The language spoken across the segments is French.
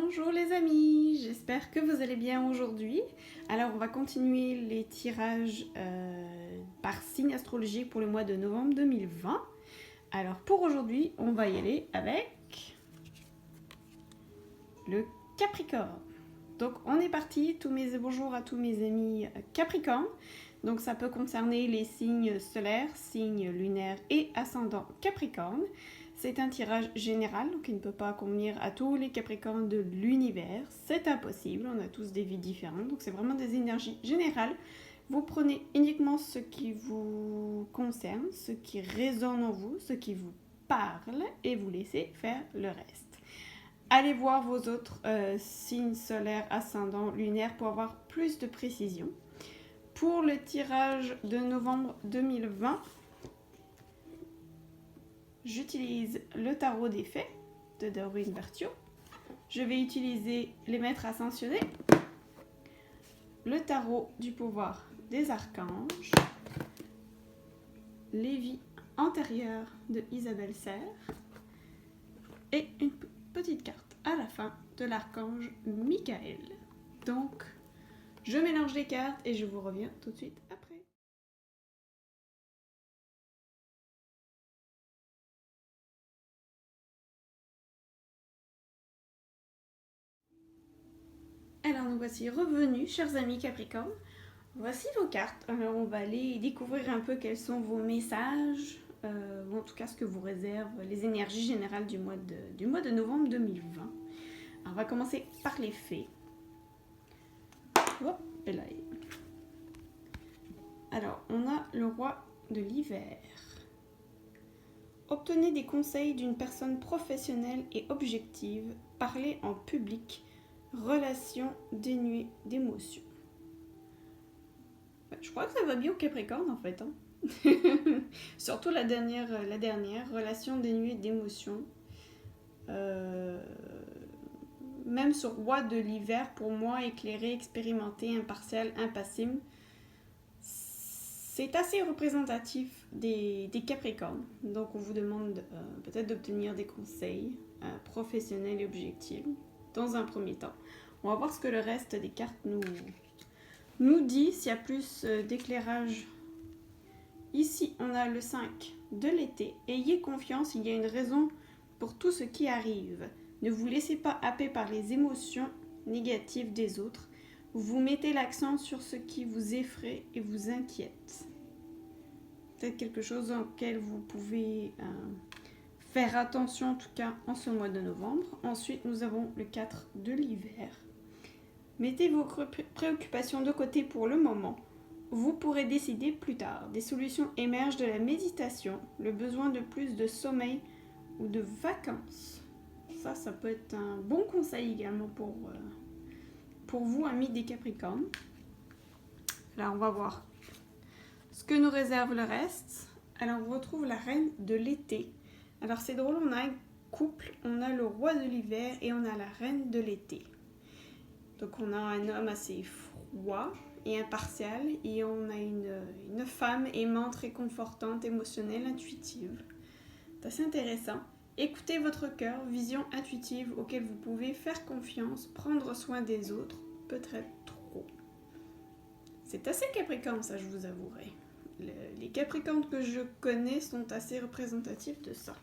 Bonjour les amis, j'espère que vous allez bien aujourd'hui. Alors on va continuer les tirages par signe astrologique pour le mois de novembre 2020. Alors pour aujourd'hui, on va y aller avec le Capricorne. Donc on est parti, bonjour à tous mes amis Capricorne. Donc ça peut concerner les signes solaires, signes lunaires et ascendant Capricorne. C'est un tirage général, donc il ne peut pas convenir à tous les Capricornes de l'univers. C'est impossible, on a tous des vies différentes, donc c'est vraiment des énergies générales. Vous prenez uniquement ce qui vous concerne, ce qui résonne en vous, ce qui vous parle, et vous laissez faire le reste. Allez voir vos autres signes solaires, ascendants, lunaires pour avoir plus de précision. Pour le tirage de novembre 2020, j'utilise le tarot des fées de Doreen Virtue. Je vais utiliser les maîtres ascensionnés, le tarot du pouvoir des archanges, les vies antérieures de Isabelle Serre et une petite carte à la fin de l'archange Michael. Donc, je mélange les cartes et je vous reviens tout de suite après. Alors nous voici revenus, chers amis Capricorne. Voici vos cartes. Alors on va aller découvrir un peu quels sont vos messages, ou en tout cas ce que vous réservent les énergies générales du mois de novembre 2020. Alors on va commencer par les fées. Hop, et là. Alors on a le roi de l'hiver. Obtenez des conseils d'une personne professionnelle et objective. Parlez en public. Relation dénuée d'émotions. Je crois que ça va bien au Capricorne en fait. Surtout la dernière, relation dénuée d'émotions. Même sur roi de l'hiver, pour moi, éclairé, expérimenté, impartial, impassible, c'est assez représentatif des Capricornes. Donc on vous demande peut-être d'obtenir des conseils professionnels et objectifs dans un premier temps. On va voir ce que le reste des cartes nous dit, s'il y a plus d'éclairage. Ici, on a le 5 de l'été. Ayez confiance, il y a une raison pour tout ce qui arrive. Ne vous laissez pas happer par les émotions négatives des autres. Vous mettez l'accent sur ce qui vous effraie et vous inquiète. Peut-être quelque chose auquel vous pouvez faire attention, en tout cas en ce mois de novembre. Ensuite, nous avons le 4 de l'hiver. Mettez vos préoccupations de côté pour le moment. Vous pourrez décider plus tard. Des solutions émergent de la méditation, le besoin de plus de sommeil ou de vacances. Ça peut être un bon conseil également pour vous, amis des Capricornes. Là, on va voir ce que nous réserve le reste. Alors, on retrouve la reine de l'été. Alors, c'est drôle, on a un couple, on a le roi de l'hiver et on a la reine de l'été. Donc, on a un homme assez froid et impartial et on a une femme aimante, réconfortante, émotionnelle, intuitive. C'est assez intéressant. Écoutez votre cœur, vision intuitive auquel vous pouvez faire confiance, prendre soin des autres, peut-être trop. C'est assez Capricorne, ça, je vous avouerai. Les Capricornes que je connais sont assez représentatifs de ça.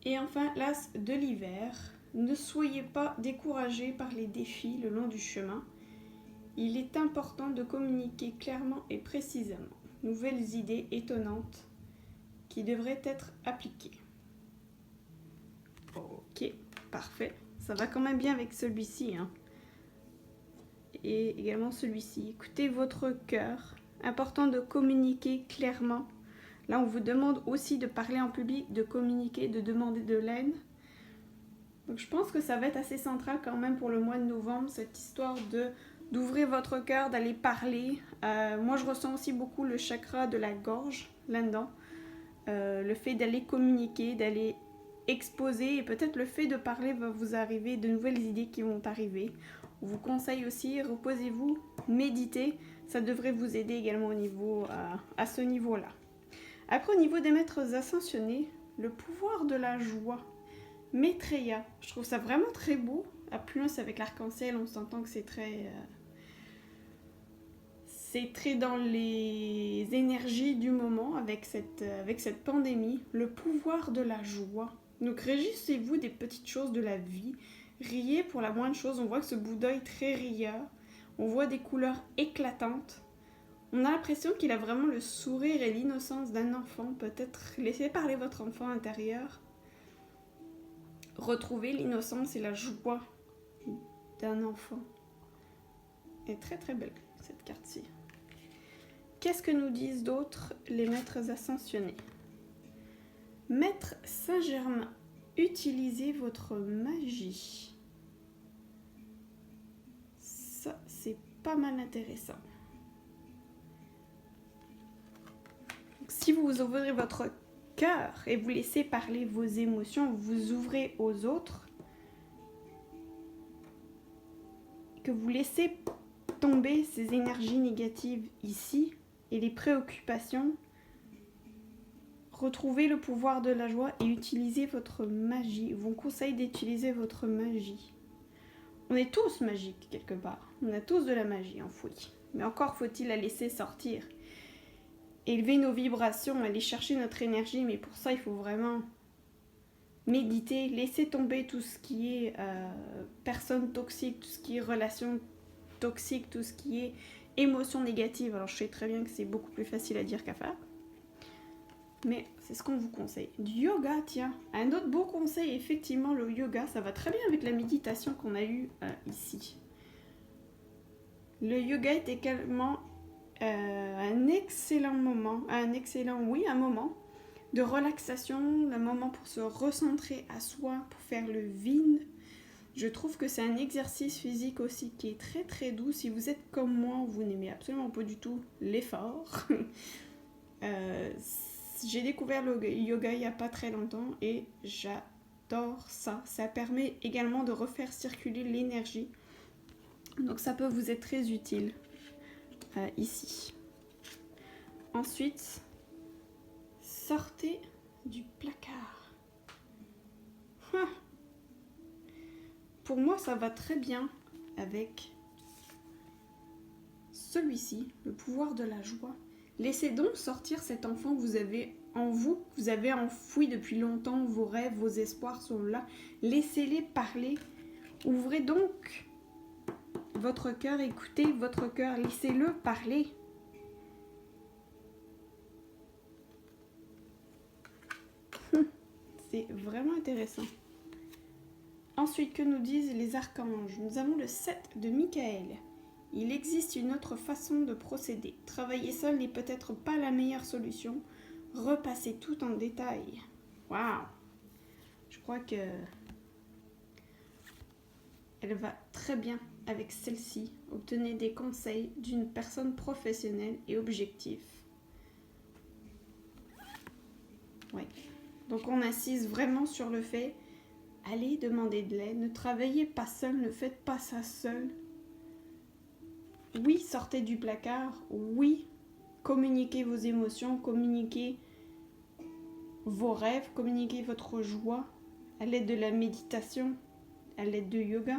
Et enfin, l'as de l'hiver. Ne soyez pas découragés par les défis le long du chemin. Il est important de communiquer clairement et précisément. Nouvelles idées étonnantes qui devraient être appliquées. Ok, parfait. Ça va quand même bien avec celui-ci. Et également celui-ci. Écoutez votre cœur. Important de communiquer clairement. Là, on vous demande aussi de parler en public, de communiquer, de demander de l'aide. Donc, je pense que ça va être assez central quand même pour le mois de novembre, cette histoire d'ouvrir votre cœur, d'aller parler. Moi, je ressens aussi beaucoup le chakra de la gorge là-dedans. Le fait d'aller communiquer, d'aller exposer, et peut-être le fait de parler va vous arriver, de nouvelles idées qui vont arriver. On vous conseille aussi, reposez-vous, méditez, ça devrait vous aider également à ce niveau-là. Après, au niveau des maîtres ascensionnés, le pouvoir de la joie. Maitreya. Je trouve ça vraiment très beau. À plus avec l'arc-en-ciel, on s'entend que c'est très dans les énergies du moment avec cette pandémie. Le pouvoir de la joie. Donc réjouissez-vous des petites choses de la vie. Riez pour la moindre chose. On voit que ce Bouddha est très rieur. On voit des couleurs éclatantes. On a l'impression qu'il a vraiment le sourire et l'innocence d'un enfant. Peut-être laissez parler votre enfant intérieur. Retrouvez l'innocence et la joie d'un enfant. Elle est très très belle cette carte-ci. Qu'est-ce que nous disent d'autres les maîtres ascensionnés? Maître Saint-Germain, utilisez votre magie. Ça, c'est pas mal intéressant. Donc, si vous ouvrez votre cœur et vous laissez parler vos émotions, vous ouvrez aux autres, que vous laissez tomber ces énergies négatives ici et les préoccupations, retrouvez le pouvoir de la joie et utilisez votre magie. On vous conseille d'utiliser votre magie. On est tous magiques quelque part. On a tous de la magie enfouie. Mais encore faut-il la laisser sortir. Élever nos vibrations, aller chercher notre énergie. Mais pour ça, il faut vraiment méditer, laisser tomber tout ce qui est personnes toxiques, tout ce qui est relations toxiques, tout ce qui est émotions négatives. Alors je sais très bien que c'est beaucoup plus facile à dire qu'à faire. Mais c'est ce qu'on vous conseille. Du yoga, tiens. Un autre beau conseil, effectivement, le yoga, ça va très bien avec la méditation qu'on a eue ici. Le yoga est également un excellent moment, un moment de relaxation, un moment pour se recentrer à soi, pour faire le vide. Je trouve que c'est un exercice physique aussi qui est très très doux. Si vous êtes comme moi, vous n'aimez absolument pas du tout l'effort. J'ai découvert le yoga il n'y a pas très longtemps et j'adore ça. Ça permet également de refaire circuler l'énergie. Donc ça peut vous être très utile ici. Ensuite, sortez du placard. Pour moi, ça va très bien avec celui-ci, le pouvoir de la joie. Laissez donc sortir cet enfant que vous avez en vous, que vous avez enfoui depuis longtemps. Vos rêves, vos espoirs sont là. Laissez-les parler. Ouvrez donc votre cœur, écoutez votre cœur, laissez-le parler. C'est vraiment intéressant. Ensuite, que nous disent les archanges? Nous avons le 7 de Michael. Il existe une autre façon de procéder. Travailler seul n'est peut-être pas la meilleure solution. Repassez tout en détail. Waouh! Je crois que elle va très bien avec celle-ci. Obtenez des conseils d'une personne professionnelle et objective. Ouais. Donc on insiste vraiment sur le fait, allez demander de l'aide, ne travaillez pas seul, ne faites pas ça seul. Oui, sortez du placard, oui, communiquez vos émotions, communiquez vos rêves, communiquez votre joie à l'aide de la méditation, à l'aide de yoga.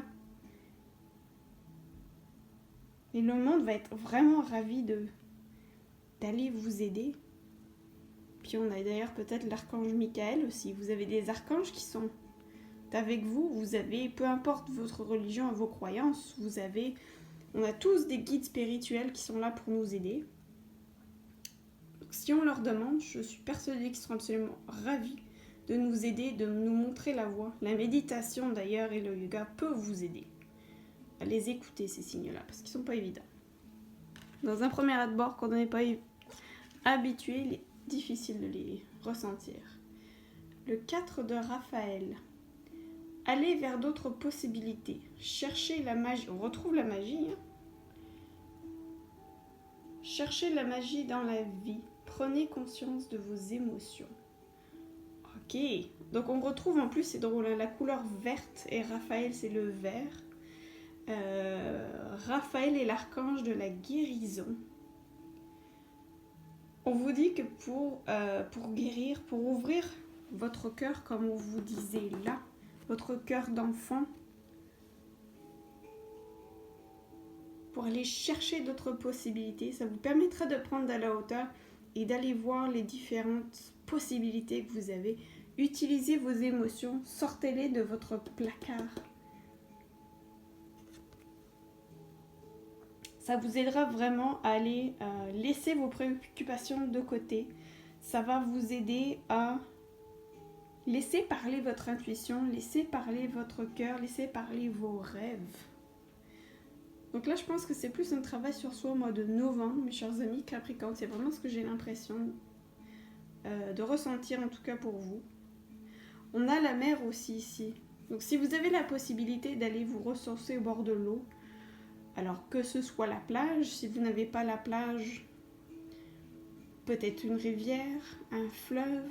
Et le monde va être vraiment ravi d'aller vous aider. Puis on a d'ailleurs peut-être l'archange Michael aussi. Vous avez des archanges qui sont avec vous. Vous avez, peu importe votre religion, vos croyances, on a tous des guides spirituels qui sont là pour nous aider. Donc, si on leur demande, je suis persuadée qu'ils seront absolument ravis de nous aider, de nous montrer la voie. La méditation d'ailleurs et le yoga peuvent vous aider à les écouter, ces signes-là, parce qu'ils ne sont pas évidents. Dans un premier abord, quand on n'est pas habitué, il est difficile de les ressentir. Le 4 de Raphaël. Allez vers d'autres possibilités. Cherchez la magie. On retrouve la magie. Cherchez la magie dans la vie. Prenez conscience de vos émotions. Ok. Donc on retrouve en plus, c'est drôle, la couleur verte et Raphaël c'est le vert. Raphaël est l'archange de la guérison. On vous dit que pour guérir, pour ouvrir votre cœur, comme on vous disait là, votre cœur d'enfant, pour aller chercher d'autres possibilités. Ça vous permettra de prendre de la hauteur et d'aller voir les différentes possibilités que vous avez. Utilisez vos émotions, sortez-les de votre placard. Ça vous aidera vraiment à aller laisser vos préoccupations de côté. Ça va vous aider à laisser parler votre intuition, laisser parler votre cœur, laisser parler vos rêves. Donc là, je pense que c'est plus un travail sur soi au mois de novembre, mes chers amis Capricorne. C'est vraiment ce que j'ai l'impression de ressentir, en tout cas pour vous. On a la mer aussi ici. Donc si vous avez la possibilité d'aller vous ressourcer au bord de l'eau, alors que ce soit la plage, si vous n'avez pas la plage, peut-être une rivière, un fleuve,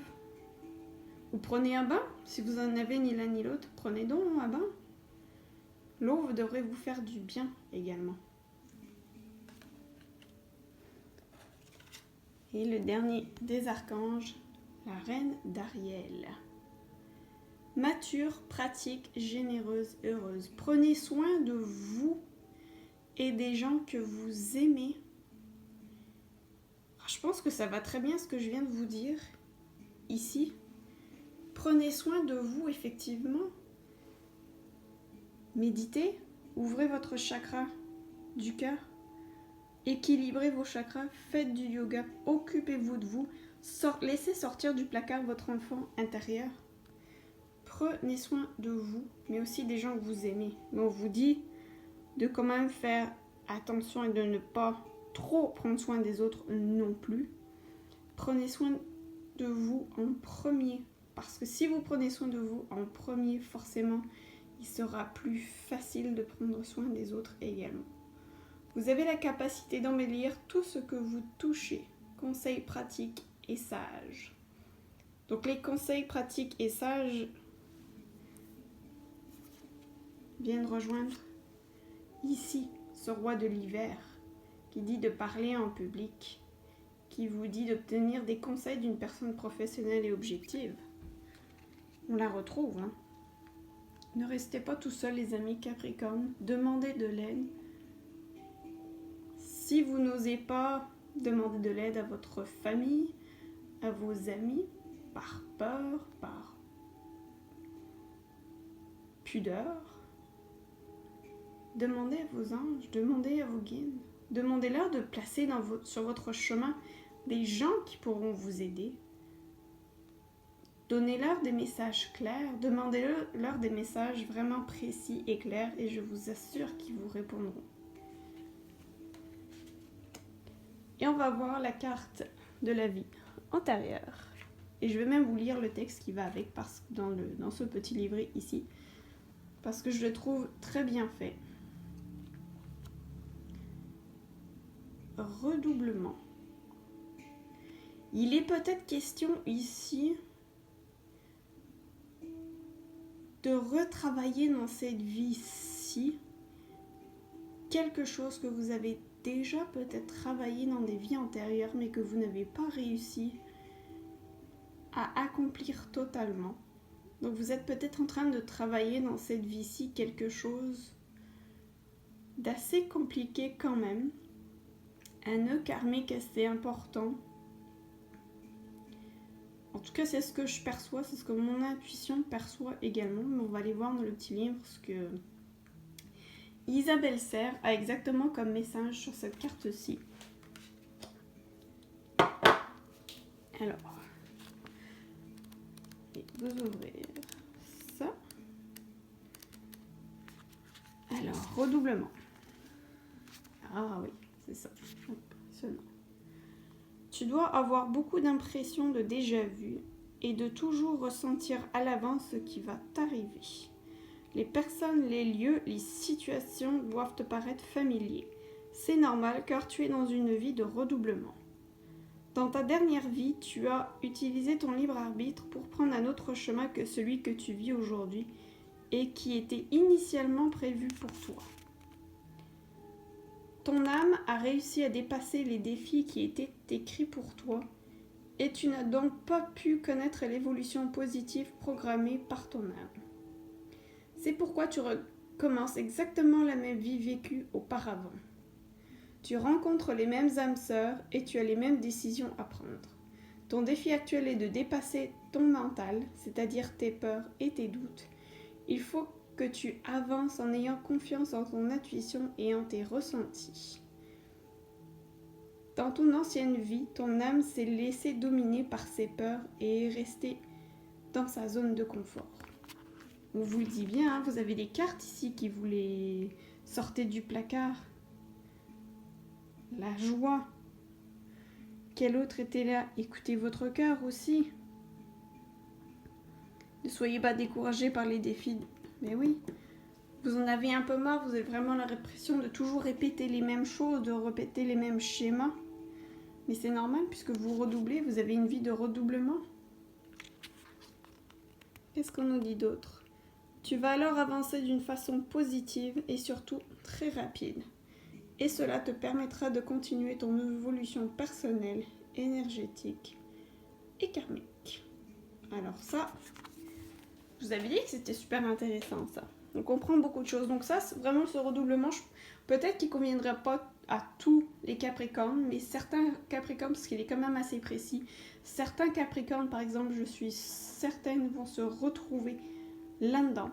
ou prenez un bain, si vous en avez ni l'un ni l'autre, prenez donc un bain. L'eau devrait vous faire du bien également. Et le dernier des archanges, la reine d'Ariel. Mature, pratique, généreuse, heureuse. Prenez soin de vous et des gens que vous aimez. Je pense que ça va très bien ce que je viens de vous dire ici. Prenez soin de vous, effectivement. Méditez, ouvrez votre chakra du cœur, équilibrez vos chakras, faites du yoga, occupez-vous de vous, laissez sortir du placard votre enfant intérieur. Prenez soin de vous, mais aussi des gens que vous aimez. Mais on vous dit de quand même faire attention et de ne pas trop prendre soin des autres non plus. Prenez soin de vous en premier, parce que si vous prenez soin de vous en premier, forcément, il sera plus facile de prendre soin des autres également. Vous avez la capacité d'embellir tout ce que vous touchez. Conseils pratiques et sages. Donc les conseils pratiques et sages viennent rejoindre ici ce roi de l'hiver qui dit de parler en public, qui vous dit d'obtenir des conseils d'une personne professionnelle et objective. On la retrouve, hein. Ne restez pas tout seul, les amis Capricorne. Demandez de l'aide. Si vous n'osez pas demander de l'aide à votre famille, à vos amis, par peur, par pudeur, demandez à vos anges, demandez à vos guides. Demandez-leur de placer sur votre chemin des gens qui pourront vous aider. Donnez-leur des messages clairs, demandez-leur des messages vraiment précis et clairs et je vous assure qu'ils vous répondront. Et on va voir la carte de la vie antérieure. Et je vais même vous lire le texte qui va avec dans ce petit livret ici, parce que je le trouve très bien fait. Redoublement. Il est peut-être question ici de retravailler dans cette vie-ci quelque chose que vous avez déjà peut-être travaillé dans des vies antérieures mais que vous n'avez pas réussi à accomplir totalement. Donc vous êtes peut-être en train de travailler dans cette vie-ci quelque chose d'assez compliqué quand même, un nœud karmique assez important. En tout cas, c'est ce que je perçois, c'est ce que mon intuition perçoit également. Mais on va aller voir dans le petit livre ce que Isabelle Serre a exactement comme message sur cette carte-ci. Alors, vous ouvrez ça. Alors, redoublement. Ah oui, c'est ça. Impressionnant. Tu dois avoir beaucoup d'impressions de déjà-vu et de toujours ressentir à l'avance ce qui va t'arriver. Les personnes, les lieux, les situations doivent te paraître familiers. C'est normal car tu es dans une vie de redoublement. Dans ta dernière vie, tu as utilisé ton libre arbitre pour prendre un autre chemin que celui que tu vis aujourd'hui et qui était initialement prévu pour toi. Ton âme a réussi à dépasser les défis qui étaient écrits pour toi et tu n'as donc pas pu connaître l'évolution positive programmée par ton âme. C'est pourquoi tu recommences exactement la même vie vécue auparavant. Tu rencontres les mêmes âmes sœurs et tu as les mêmes décisions à prendre. Ton défi actuel est de dépasser ton mental, c'est-à-dire tes peurs et tes doutes. Il faut que tu avances en ayant confiance en ton intuition et en tes ressentis. Dans ton ancienne vie, ton âme s'est laissée dominer par ses peurs et est restée dans sa zone de confort. On vous le dit bien, hein, vous avez des cartes ici qui vous les sortez du placard. La joie. Quel autre était là? Écoutez votre cœur aussi. Ne soyez pas découragés par les défis. Mais oui, vous en avez un peu marre, vous avez vraiment la répression de toujours répéter les mêmes choses, de répéter les mêmes schémas. Mais c'est normal puisque vous redoublez, vous avez une vie de redoublement. Qu'est-ce qu'on nous dit d'autre? Tu vas alors avancer d'une façon positive et surtout très rapide. Et cela te permettra de continuer ton évolution personnelle, énergétique et karmique. Alors ça, je vous avais dit que c'était super intéressant ça. On comprend beaucoup de choses. Donc ça, c'est vraiment ce redoublement, peut-être qu'il ne conviendrait pas à tous les Capricornes, mais certains Capricornes, parce qu'il est quand même assez précis, certains Capricornes, par exemple, je suis certaine, vont se retrouver là-dedans.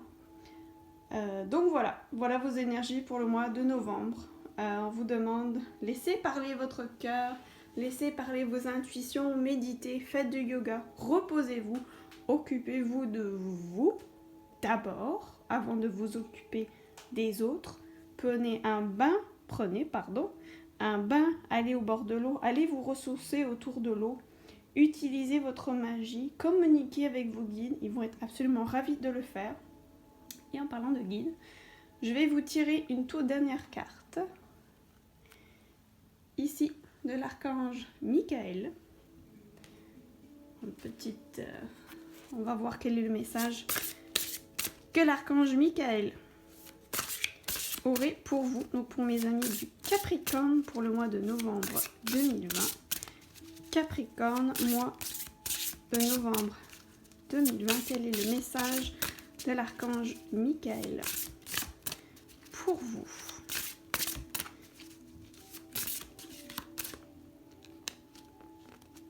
Donc voilà vos énergies pour le mois de novembre. On vous demande, laissez parler votre cœur, laissez parler vos intuitions, méditez, faites du yoga, reposez-vous, occupez-vous de vous d'abord, avant de vous occuper des autres. Prenez un bain, allez au bord de l'eau, allez vous ressourcer autour de l'eau, utilisez votre magie, communiquez avec vos guides, ils vont être absolument ravis de le faire. Et en parlant de guides, je vais vous tirer une toute dernière carte, ici, de l'archange Michael. Une petite... on va voir quel est le message que l'archange Michael aurait pour vous, donc pour mes amis du Capricorne, pour le mois de novembre 2020. Capricorne, mois de novembre 2020, quel est le message de l'archange Michael pour vous?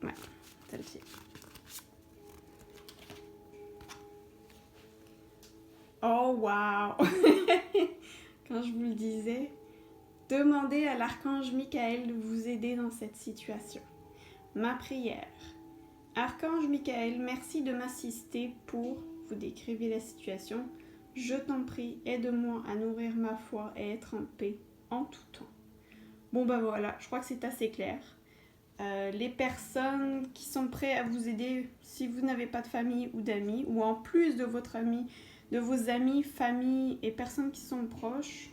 Ouais, celle-ci. Oh wow! Quand je vous le disais, demandez à l'archange Michael de vous aider dans cette situation. Ma prière. Archange Michael, merci de m'assister pour vous décrire la situation. Je t'en prie, aide-moi à nourrir ma foi et être en paix en tout temps. Bon ben voilà, je crois que c'est assez clair. Les personnes qui sont prêtes à vous aider, si vous n'avez pas de famille ou d'amis, ou en plus de votre ami, de vos amis, famille et personnes qui sont proches,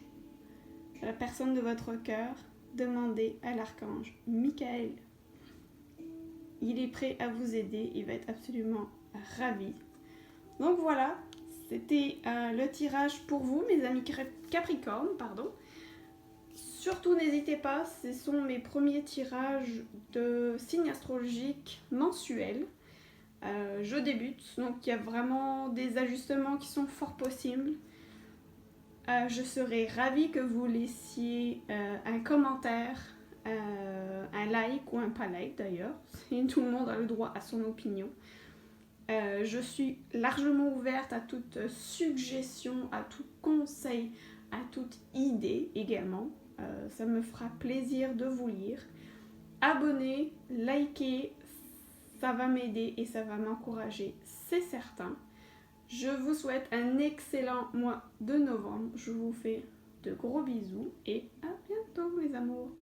la personne de votre cœur, demandez à l'archange Michael. Il est prêt à vous aider, il va être absolument ravi. Donc voilà, c'était le tirage pour vous, mes amis Capricorne, Surtout n'hésitez pas, ce sont mes premiers tirages de signes astrologiques mensuels. Je débute, donc il y a vraiment des ajustements qui sont fort possibles. Je serais ravie que vous laissiez un commentaire, un like ou un pas like d'ailleurs. Tout le monde a le droit à son opinion. Je suis largement ouverte à toute suggestion, à tout conseil, à toute idée également. Ça me fera plaisir de vous lire. Abonnez, likez, ça va m'aider et ça va m'encourager, c'est certain. Je vous souhaite un excellent mois de novembre. Je vous fais de gros bisous et à bientôt mes amours.